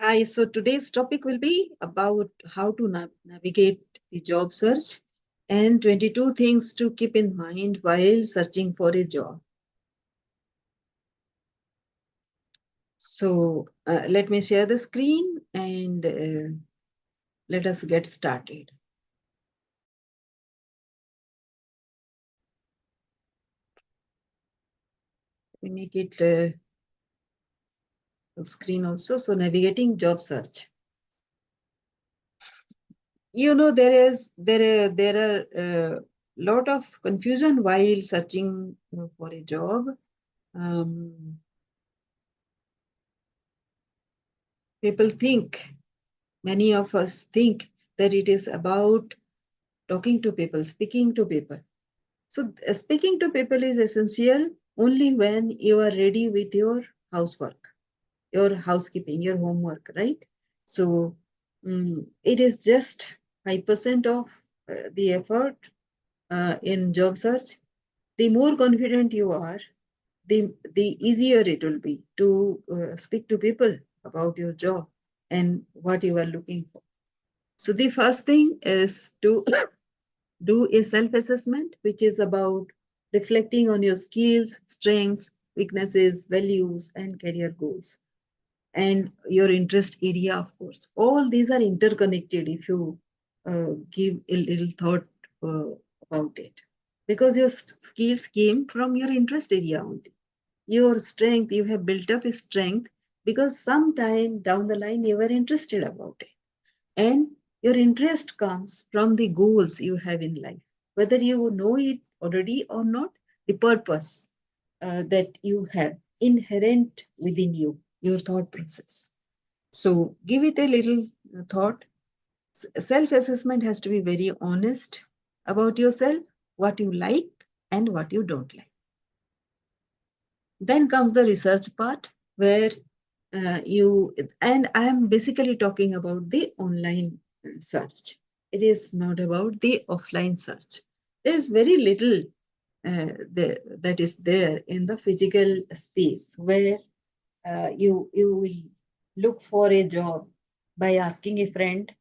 Hi, so today's topic will be about how to navigate the job search and 22 things to keep in mind while searching for a job. So let me share the screen and let us get started. We make it screen also. So navigating job search. You know there are lot of confusion while searching for a job. Um, People think, many of us think that it is about talking to people, speaking to people. So, speaking to people is essential only when you are ready with your housework, your housekeeping, your homework, right? So, it is just 5% of the effort in job search. The more confident you are, the easier it will be to speak to people about your job and what you are looking for. So the first thing is to do a self-assessment, which is about reflecting on your skills, strengths, weaknesses, values, and career goals, and your interest area, of course. All these are interconnected if you give a little thought uh, about it. Because your skills came from your interest area only. Your strength, you have built up a strength because sometime down the line you were interested about it. And your interest comes from the goals you have in life, whether you know it already or not, the purpose that you have inherent within you, your thought process. So give it a little thought. Self assessment has to be very honest about yourself, what you like and what you don't like. Then comes the research part where you, and I am basically talking about the online search. It is not about the offline search. There is very little that is there in the physical space where you will look for a job by asking a friend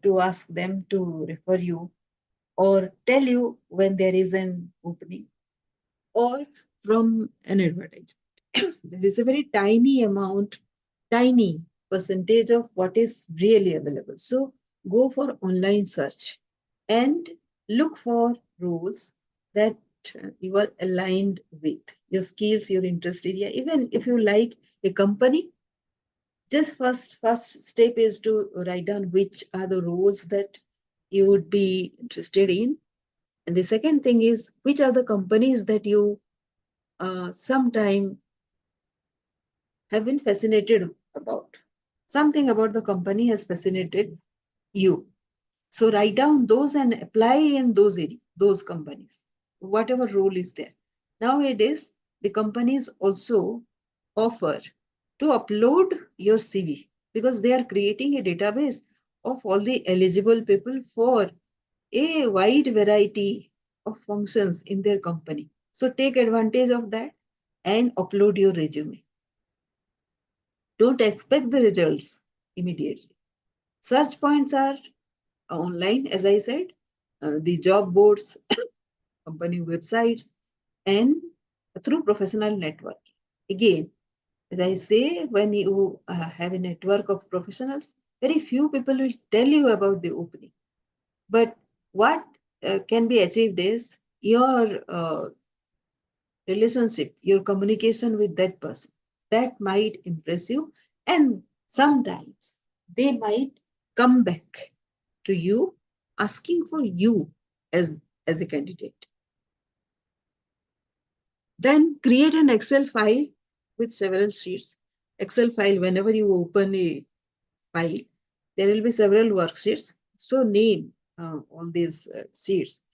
to ask them to refer you or tell you when there is an opening or from an advertisement. There is a very tiny amount, tiny percentage of what is really available. So go for online search and look for roles that you are aligned with your skills, your interest area. Even if you like a company, just first step is to write down which are the roles that you would be interested in. And the second thing is which are the companies that you sometime have been fascinated about. Something about the company has fascinated you. So write down those and apply in those companies, whatever role is there. Nowadays, the companies also offer to upload your CV because they are creating a database of all the eligible people for a wide variety of functions in their company. So take advantage of that and upload your resume. Don't expect the results immediately. Search points are online, as I said, the job boards, company websites, and through professional networking. Again, as I say, when you have a network of professionals, very few people will tell you about the opening. But what can be achieved is your relationship, your communication with that person. That might impress you, and sometimes they might come back to you asking for you as a candidate. Then create an Excel file with several sheets. Excel file, whenever you open a file, there will be several worksheets. So name all these sheets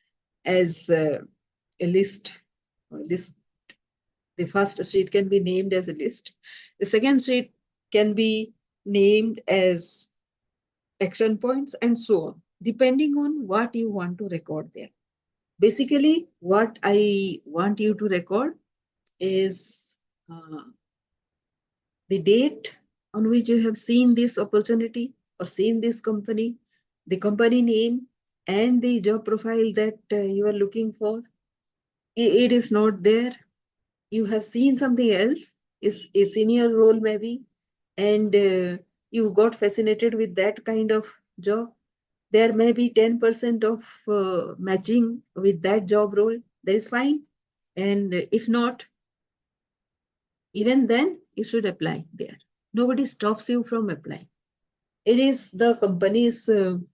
as a list. List. The first sheet can be named as a list. The second sheet can be named as action points and so on, depending on what you want to record there. Basically, what I want you to record is the date, on which you have seen this opportunity or seen this company, the company name, and the job profile that you are looking for. It is not there. You have seen something else, is a senior role maybe, and you got fascinated with that kind of job. There may be 10% of matching with that job role. That is fine. And if not, even then, you should apply there. Nobody stops you from applying. It is the company's um,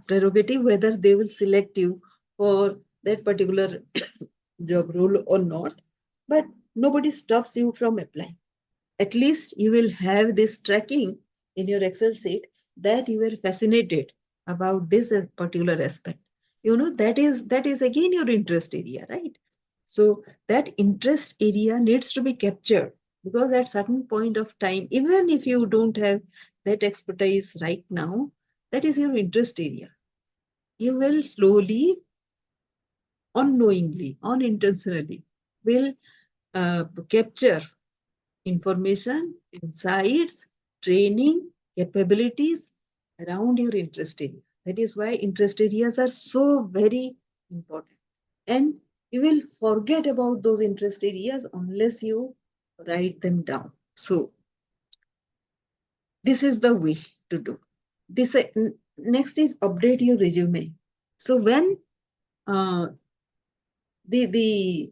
prerogative whether they will select you for that particular job role or not. But nobody stops you from applying. At least you will have this tracking in your Excel sheet that you were fascinated about this particular aspect. You know, that is again your interest area, right? So that interest area needs to be captured, because at certain point of time, even if you don't have that expertise right now, that is your interest area. You will slowly, unknowingly, unintentionally, will capture information, insights, training, capabilities around your interest area. That is why interest areas are so very important. And you will forget about those interest areas unless you write them down. So, this is the way to do. This next is update your resume. So, when uh, the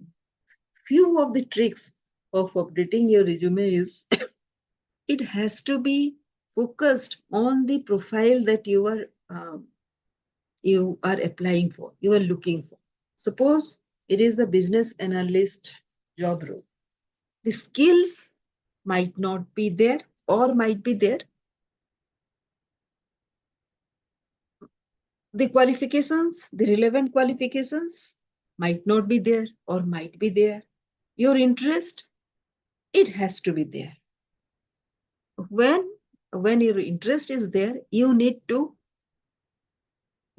few of the tricks of updating your resume is it has to be focused on the profile that you are applying for, you are looking for. Suppose it is the business analyst job role. The skills might not be there or might be there. The qualifications, the relevant qualifications might not be there or might be there. Your interest, it has to be there. When your interest is there, you need to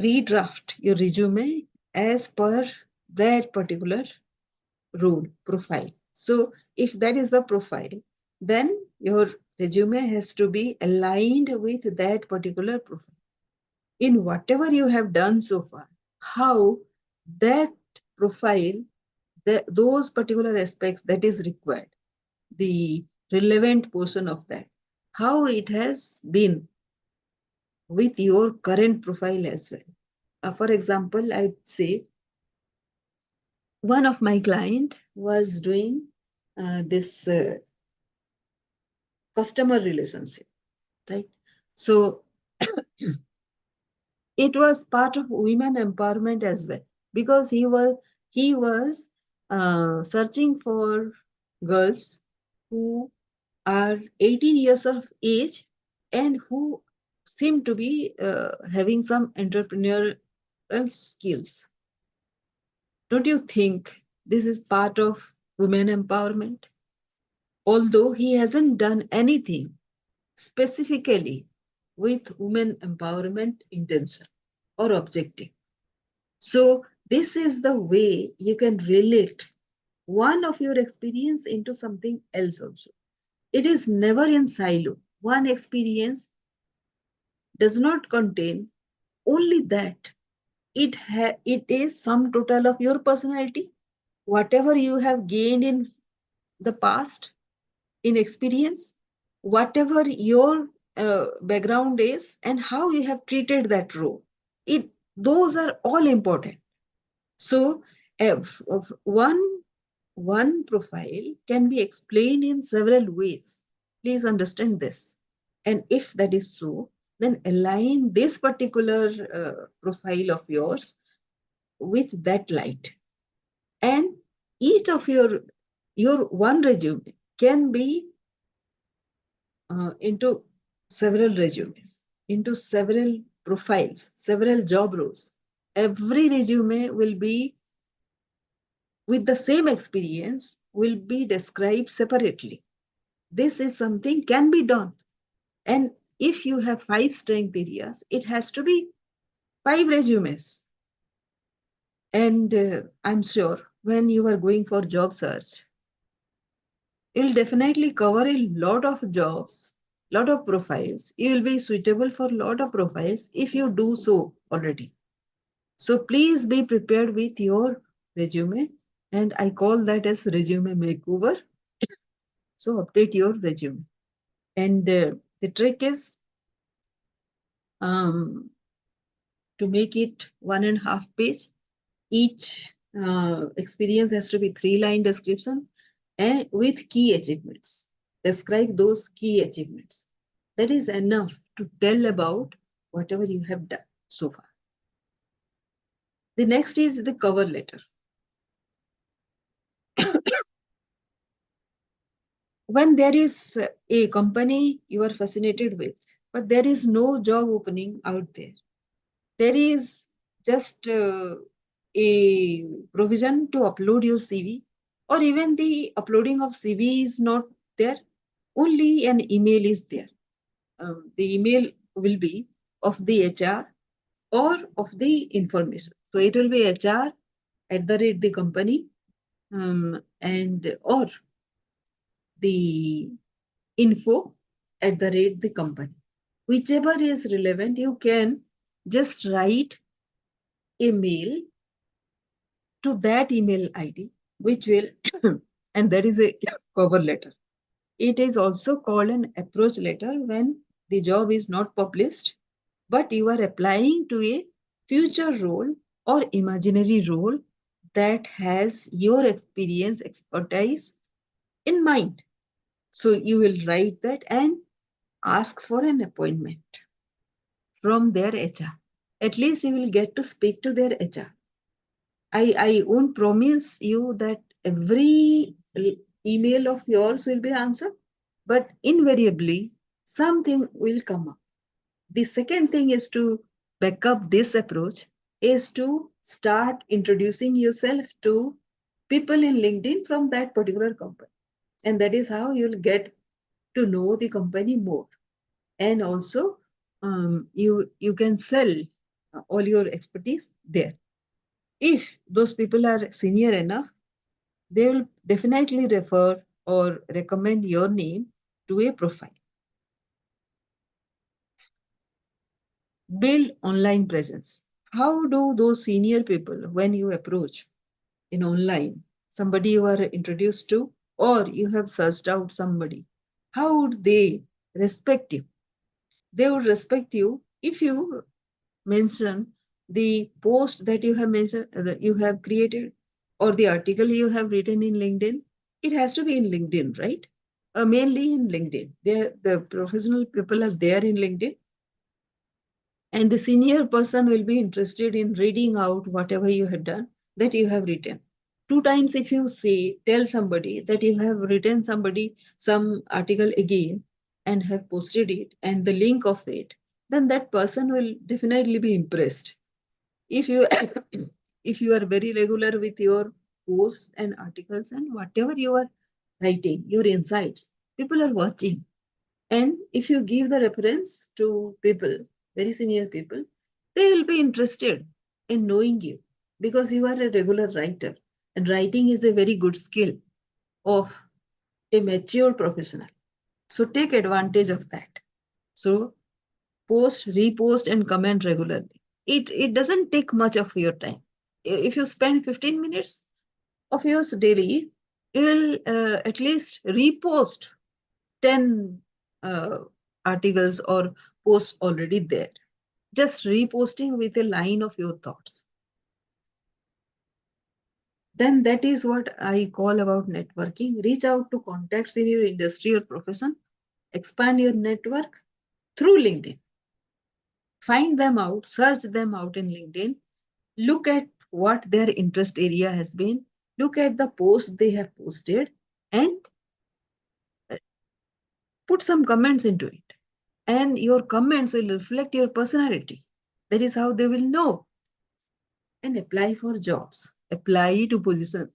redraft your resume as per that particular role profile. So if that is the profile, then your resume has to be aligned with that particular profile. In whatever you have done so far, how that profile, those particular aspects that is required, the relevant portion of that, how it has been with your current profile as well. For example, I'd say one of my client was doing this customer relationship, right? So it was part of women empowerment as well, because he was searching for girls who are 18 years of age and who seem to be having some entrepreneurial skills. Don't you think this is part of women empowerment? Although he hasn't done anything specifically with women empowerment intention or objective. So, this is the way you can relate one of your experience into something else also. It is never in silo. One experience does not contain only that. It is sum total of your personality, whatever you have gained in the past in experience, whatever your background is, and how you have treated that role. It Those are all important. So, one profile can be explained in several ways. Please understand this. And if that is so, then align this particular profile of yours with that light. And each of your one resume can be into several resumes, into several profiles, several job roles. Every resume will be with the same experience will be described separately. This is something can be done. And if you have 5 strength areas, it has to be 5 resumes. And I'm sure when you are going for job search, You will definitely cover a lot of jobs, lot of profiles. You will be suitable for a lot of profiles if you do so already. So please be prepared with your resume, and I call that as resume makeover. So update your resume. And the trick is um, to make it 1.5 page. Each experience has to be 3-line description and with key achievements. Describe those key achievements. That is enough to tell about whatever you have done so far. The next is the cover letter. When there is a company you are fascinated with, but there is no job opening out there, there is just a provision to upload your CV, or even the uploading of CV is not there, only an email is there. The email will be of the HR or of the information. So it will be HR at the rate the company, and or the info at the rate the company. Whichever is relevant, you can just write a mail to that email ID, which will, and that is a cover letter. It is also called an approach letter when the job is not published, but you are applying to a future role or imaginary role that has your experience, expertise in mind. So you will write that and ask for an appointment from their HR. At least you will get to speak to their HR. I won't promise you that every email of yours will be answered, but invariably something will come up. The second thing is to back up this approach is to start introducing yourself to people in LinkedIn from that particular company. And that is how you'll get to know the company more. And also, you can sell all your expertise there. If those people are senior enough, they will definitely refer or recommend your name to a profile. Build online presence. How do those senior people, when you approach in online, somebody you are introduced to, or you have searched out somebody, how would they respect you? They would respect you if you mention the post that you have mentioned, you have created, or the article you have written in LinkedIn. It has to be in LinkedIn, right? Mainly in LinkedIn. The professional people are there in LinkedIn, and the senior person will be interested in reading out whatever you have done that you have written. Two times, if you say, tell somebody that you have written somebody some article again and have posted it and the link of it, then that person will definitely be impressed. If you if you are very regular with your posts and articles and whatever you are writing, your insights, people are watching. And if you give the reference to people, very senior people, they will be interested in knowing you because you are a regular writer. And writing is a very good skill of a mature professional. So take advantage of that. So post, repost, and comment regularly. It doesn't take much of your time. If you spend 15 minutes of yours daily, you will at least repost 10 uh, articles or posts already there. Just reposting with a line of your thoughts. Then that is what I call about networking. Reach out to contacts in your industry or profession. Expand your network through LinkedIn. Find them out, search them out in LinkedIn. Look at what their interest area has been. Look at the posts they have posted and put some comments into it. And your comments will reflect your personality. That is how they will know. And apply for jobs. Apply to positions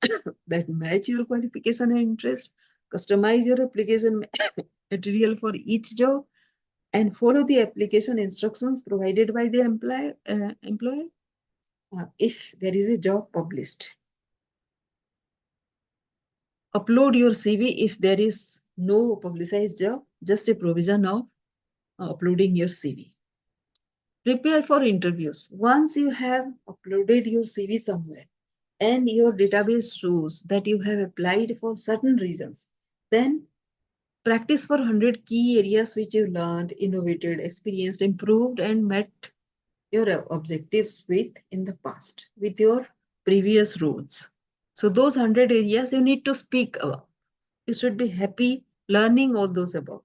that match your qualification and interest. Customize your application material for each job and follow the application instructions provided by the employer if there is a job published. Upload your CV if there is no publicized job, just a provision of uploading your CV. Prepare for interviews. Once you have uploaded your CV somewhere and your database shows that you have applied for certain reasons, then practice for 100 key areas which you learned, innovated, experienced, improved, and met your objectives with in the past, with your previous roles. So, those 100 areas you need to speak about. You should be happy learning all those about.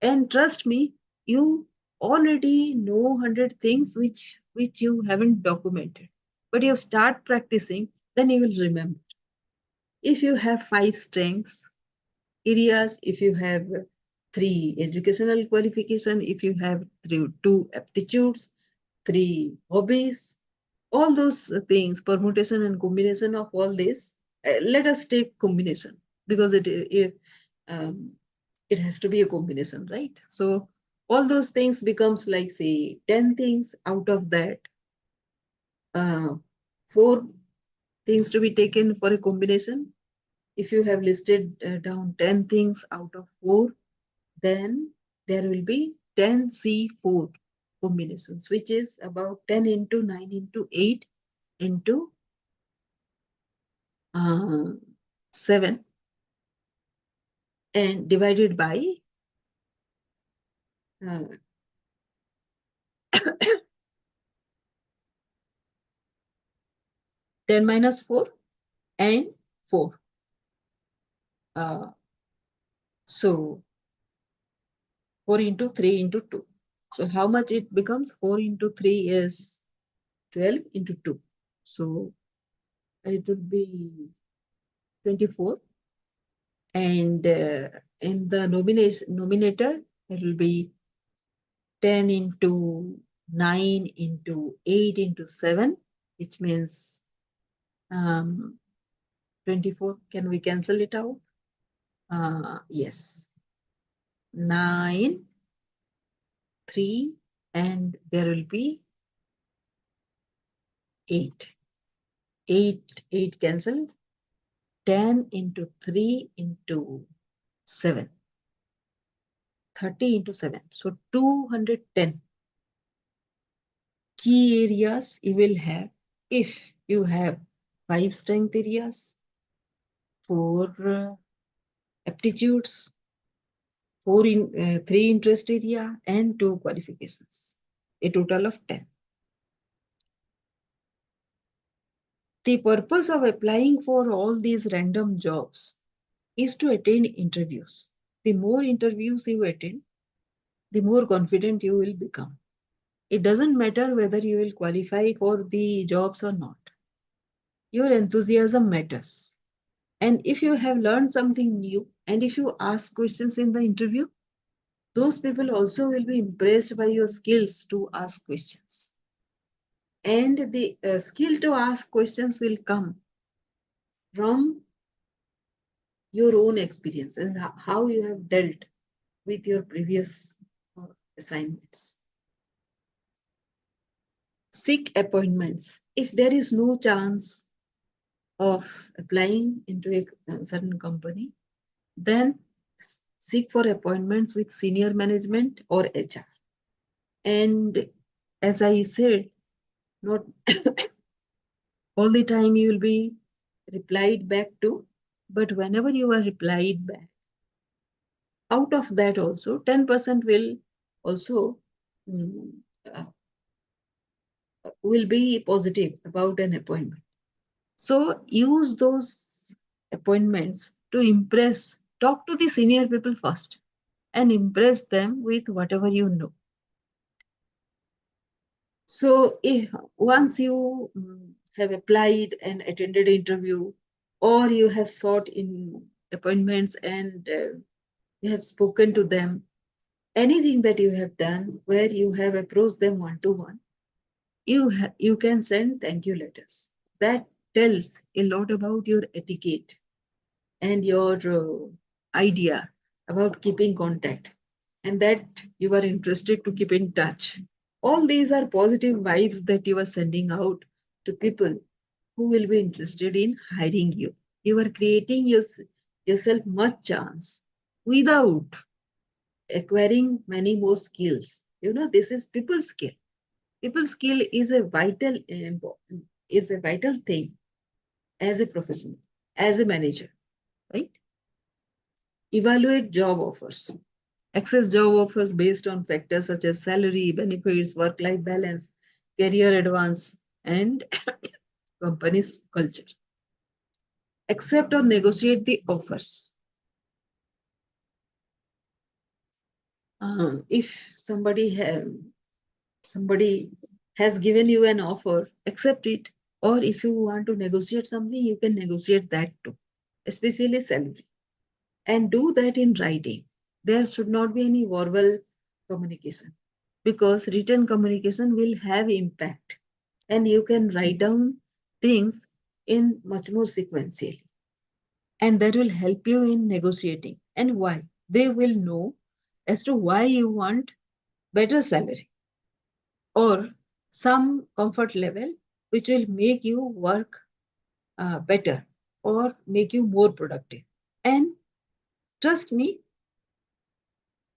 And trust me, you already know 100 things which you haven't documented. But you start practicing, then you will remember. If you have 5 strengths, areas, if you have 3 educational qualification, if you have 2 aptitudes, 3 hobbies, all those things, permutation and combination of all this, let us take combination because um, it has to be a combination, right? So all those things becomes like say 10 things. Out of that, 4 things to be taken for a combination. If you have listed down 10 things out of 4, then there will be 10C4 combinations, which is about 10 into 9 into 8 into 7 and divided by uh, 10 minus 4 and 4. Uh, so 4 into 3 into 2. So how much it becomes? 4 into 3 is 12 into 2. So it would be 24. And in the nominator, it will be 10 into 9 into 8 into 7, which means 24. Can we cancel it out? Yes. 9, 3, and there will be 8. 8 cancelled. 10 into 3 into 7. 30 into 7. So 210 key areas you will have if you have 5 strength areas, 4 aptitudes, 3 interest area, and 2 qualifications. A total of 10. The purpose of applying for all these random jobs is to attend interviews. The more interviews you attend, the more confident you will become. It doesn't matter whether you will qualify for the jobs or not. Your enthusiasm matters. And if you have learned something new, and if you ask questions in the interview, those people also will be impressed by your skills to ask questions. And the skill to ask questions will come from your own experience and how you have dealt with your previous assignments. Seek appointments. If there is no chance of applying into a certain company, then seek for appointments with senior management or HR. And as I said, not all the time you will be replied back to, but whenever you are replied back, out of that also 10% also mm, uh, will be positive about an appointment. So use those appointments to impress, talk to the senior people first and impress them with whatever you know. So if once you have applied and attended an interview, or you have sought in appointments and you have spoken to them, anything that you have done where you have approached them one-to-one, you can send thank you letters. That tells a lot about your etiquette and your idea about keeping contact, and that you are interested to keep in touch. All these are positive vibes that you are sending out to people who will be interested in hiring you. You are creating yourself much chance without acquiring many more skills. This is people skill. People skill is a vital thing as a professional, as a manager, right? Evaluate job offers. Access job offers based on factors such as salary, benefits, work-life balance, career advance, and company's culture. Accept or negotiate the offers. If somebody has given you an offer, accept it. Or if you want to negotiate something, you can negotiate that too, especially salary. And do that in writing. There should not be any verbal communication because written communication will have impact and you can write down things in much more sequentially and that will help you in negotiating and why they will know as to why you want better salary or some comfort level which will make you work better or make you more productive. And trust me,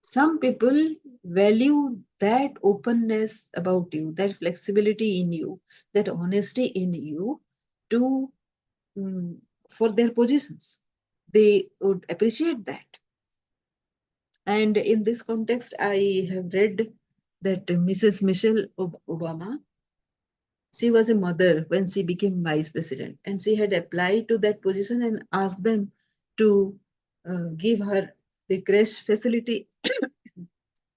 some people value that openness about you, that flexibility in you, that honesty in you to mm, for their positions. They would appreciate that. And in this context, I have read that Mrs. Michelle Obama, she was a mother when she became vice president, and she had applied to that position and asked them to give her the creche facility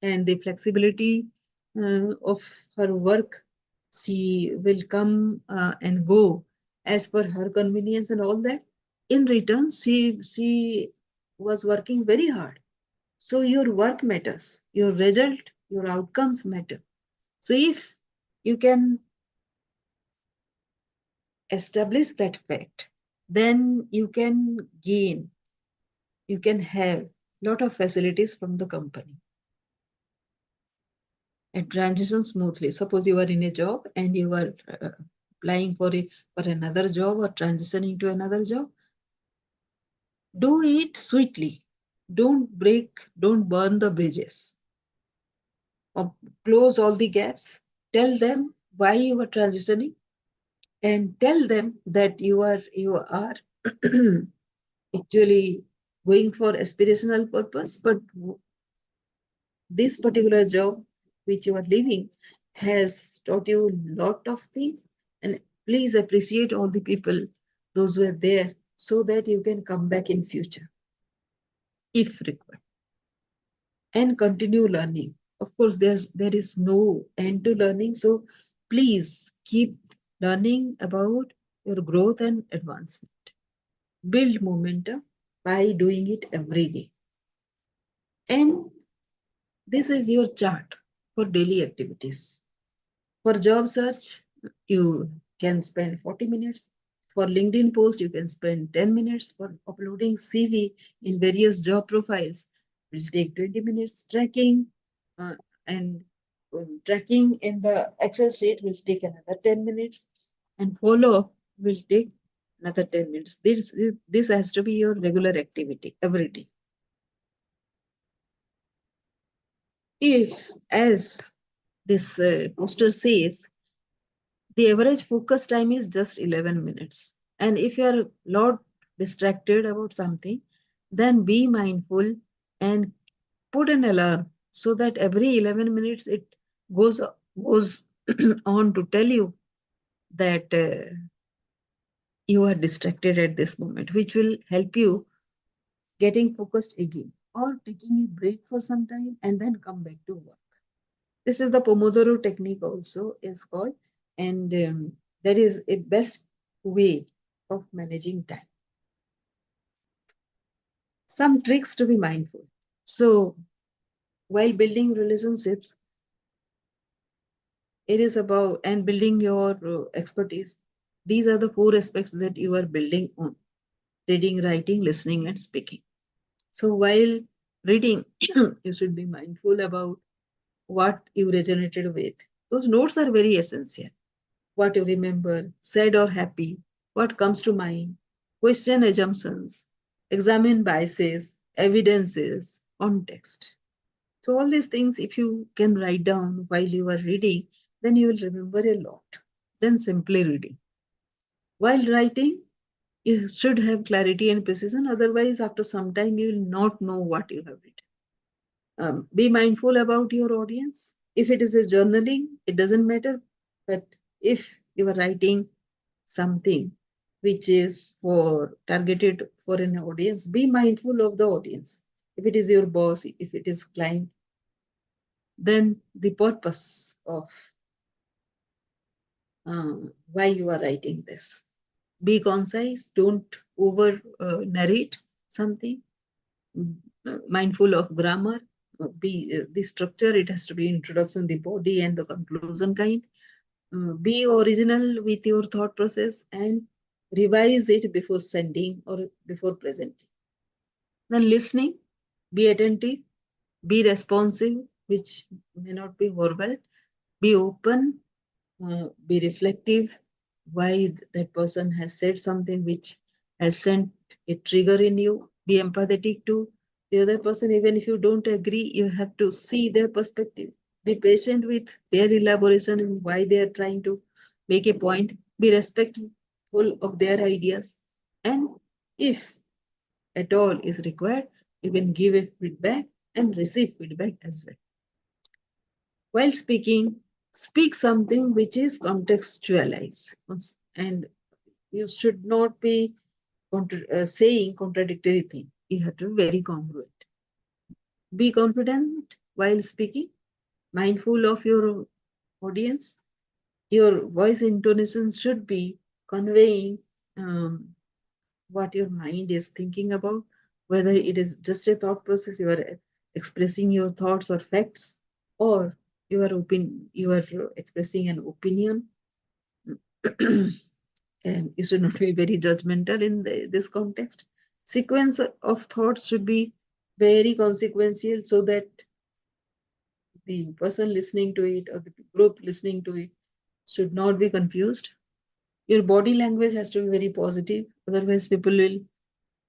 and the flexibility of her work. She will come and go as per her convenience and all that. In return, she was working very hard. So your work matters, your result, your outcomes matter. So if you can establish that fact, then you can gain, you can have lot of facilities from the company and transition smoothly. Suppose you are in a job and you are applying for another job or transitioning to another job, do it sweetly. Don't burn the bridges. Or close all the gaps. Tell them why you are transitioning and tell them that you are actually going for aspirational purpose, but this particular job which you are leaving has taught you a lot of things and please appreciate all the people those who are there so that you can come back in future if required and continue learning. Of course there is no end to learning, so please keep learning about your growth and advancement. Build momentum by doing it every day. And this is your chart for daily activities. For job search, you can spend 40 minutes. For LinkedIn post, you can spend 10 minutes. For uploading CV in various job profiles, will take 20 minutes. Tracking in the Excel sheet will take another 10 minutes. And follow up will take another 10 minutes. This has to be your regular activity every day. If, as this poster says, the average focus time is just 11 minutes. And if you are not distracted about something, then be mindful and put an alarm so that every 11 minutes it goes goes on to tell you that you are distracted at this moment, which will help you getting focused again or taking a break for some time and then come back to work. This is the Pomodoro technique also is called, and that is a best way of managing time. Some tricks to be mindful. So while building relationships, it is about and building your expertise. These are the four aspects that you are building on: reading, writing, listening, and speaking. So while reading, you should be mindful about what you resonated with. Those notes are very essential. What you remember, sad or happy, what comes to mind, question assumptions, examine biases, evidences, context. So, all these things, if you can write down while you are reading, then you will remember a lot than simply reading. While writing, you should have clarity and precision, otherwise, after some time, you will not know what you have written. Be mindful about your audience. If it is a journaling, it doesn't matter. But if you are writing something which is for targeted for an audience, be mindful of the audience. If it is your boss, if it is client, then the purpose of why you are writing this. Be concise. Don't over narrate something. Mm, Mindful of grammar. Be the structure. It has to be introduction, the body, and the conclusion kind. Be original with your thought process and revise it before sending or before presenting. Then listening, be attentive, be responsive, which may not be verbal, be open, be reflective, why that person has said something which has sent a trigger in you. Be empathetic to the other person, even if you don't agree, you have to see their perspective. Be patient with their elaboration and why they are trying to make a point. Be respectful of their ideas. And if at all is required, you can give a feedback and receive feedback as well. While speaking, speak something which is contextualized, and you should not be saying contradictory thing. You have to be very congruent. Be confident while speaking, mindful of your audience. Your voice intonation should be conveying what your mind is thinking about, whether it is just a thought process, you are expressing your thoughts or facts, or you are expressing an opinion. And you should not be very judgmental in this context. Sequence of thoughts should be very consequential so that the person listening to it or the group listening to it should not be confused. Your body language has to be very positive, otherwise people will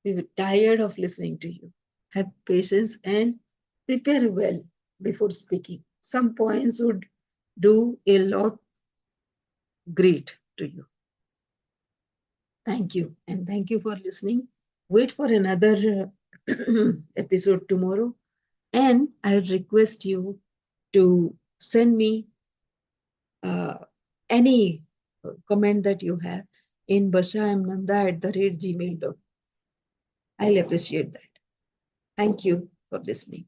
be tired of listening to you. Have patience and prepare well before speaking. Some points would do a lot great to you. Thank you. And thank you for listening. Wait for another episode tomorrow. And I would request you to send me uh, any comment that you have in varshamnanda@gmail.com. I'll appreciate that. Thank you for listening.